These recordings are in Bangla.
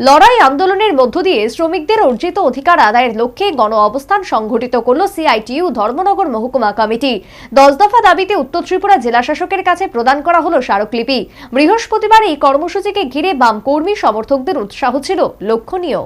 লড়াই আন্দোলনের মধ্য দিয়ে শ্রমিকদের অর্জিত অধিকার আদায়ের লক্ষ্যে গণ অবস্থান সংঘটিত করল সিআইটিইউ ধর্মনগর মহকুমা কমিটি। 10 দফা দাবিতে উত্তর ত্রিপুরা জেলা শাসকের কাছে প্রদান করা হলো স্মারকলিপি। বৃহস্পতিবার এই কর্মসূচিকে ঘিরে বাম কর্মী সমর্থকদের উৎসাহ ছিল লক্ষণীয়।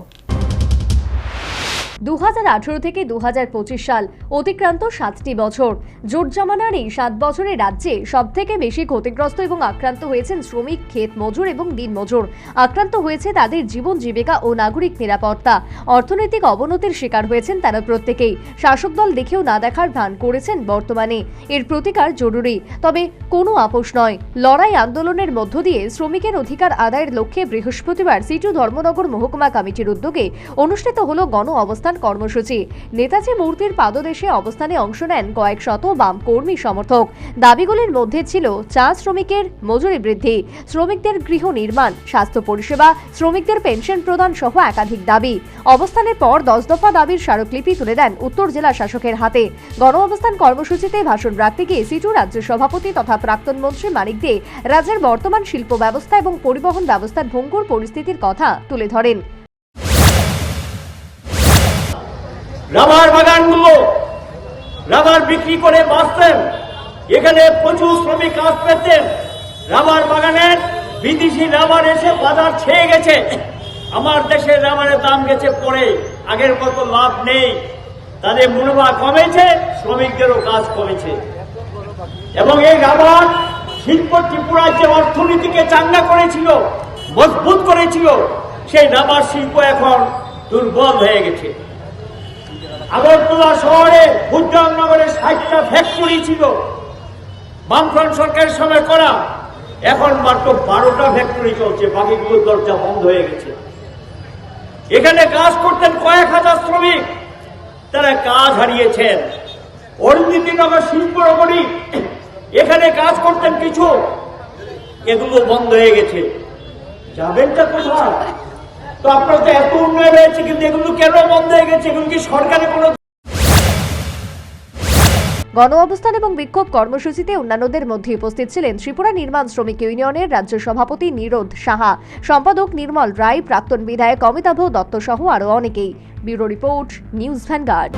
2018 থেকে 2025 সাল অতিক্রান্ত 7টি বছর। জোট জমানার এই 7 বছরে রাজ্যে সবথেকে বেশি ক্ষতিগ্রস্ত এবং আক্রান্ত হয়েছেন শ্রমিক, ক্ষেত মজুর এবং দিনমজুর। আক্রান্ত হয়েছে তাদের জীবন জীবিকা ও নাগরিক নিরাপত্তা। অর্থনৈতিক অবনতির শিকার হয়েছেন তারা প্রত্যেকেই। শাসক দল দেখেও না দেখার ভান করেছেন বর্তমানে। এর প্রতিকার জরুরি, তবে কোনো আপোষ নয়। লড়াই আন্দোলনের মধ্য দিয়ে শ্রমিকের অধিকার আদায়ের লক্ষ্যে বৃহস্পতিবার সিটু ধর্মনগর মহকুমা কমিটির উদ্যোগে অনুষ্ঠিত হল গণ অবস্থান কর্মসূচি। নেতাজি মূর্তির পাদদেশে অবস্থানে অংশ নেন কয়েক শত বাম কর্মী সমর্থক। দাবিগুলির মধ্যে ছিল চা শ্রমিকের মজুরি বৃদ্ধি, শ্রমিকদের গৃহ নির্মাণ, স্বাস্থ্য পরিষেবা, শ্রমিকদের পেনশন প্রদান সহ একাধিক দাবি। অবস্থানের পর 10 দফা দাবির স্মারকলিপি তুলে দেন উত্তর জেলা শাসকের হাতে। গণ অবস্থান কর্মসূচিতে ভাষণ রাখতে গিয়ে সিটু রাজ্য সভাপতি তথা প্রাক্তন মন্ত্রী মানিক দে রাজ্যের বর্তমান শিল্প ব্যবস্থা এবং পরিবহন ব্যবস্থার ভঙ্গুর পরিস্থিতির কথা তুলে ধরেন। রাবার বাগানগুলো রাবার বিক্রি করে বাঁচতেন, এখানে প্রচুর শ্রমিক কাজ পেতেন। রাবার বাগানের বিদেশি রাবার এসে বাজার ছেয়ে গেছে। আমার দেশের রাবারের দাম গেছে পড়ে, আগের মতো লাভ নেই। তাদের মুনাফা কমেছে, শ্রমিকদেরও কাজ কমেছে। এবং এই রাবার শিল্প ত্রিপুরার যে অর্থনীতিকে চাঙ্গা করেছিল, মজবুত করেছিল, সেই রাবার শিল্প এখন দুর্বল হয়ে গেছে। আগরতলা শহরে উদ্যাননগরে 60টা ফ্যাক্টরি ছিল বামফ্রন্ট সরকারের সময় করা, এখন মাত্র 12টা ফ্যাক্টরি চলছে, বাকিগুলো দরজা বন্ধ হয়ে গেছে। এখানে কাজ করতেন কয়েক হাজার শ্রমিক, তারা কাজ হারিয়েছেন। অরুন্ধতিনগর শিল্পনগরী, এখানে কাজ করতেন কিছু, এগুলো বন্ধ হয়ে গেছে। যাবেনটা কোথায়? তো আপনার তো এত উন্নয়ন হয়েছে, কিন্তু এগুলো কেন বন্ধ হয়ে গেছে? এগুলো কি সরকারের কোনো? গণ অবস্থান এবং বিক্ষোভ কর্মসূচিতে অন্যান্যদের মধ্যে উপস্থিত ছিলেন ত্রিপুরা নির্মাণ শ্রমিক ইউনিয়নের রাজ্য সভাপতি নিরোধ সাহা, সম্পাদক নির্মল রায়, প্রাক্তন বিধায়ক অমিতাভ দত্ত সহ আরও অনেকেই। Bureau report, news vanguard.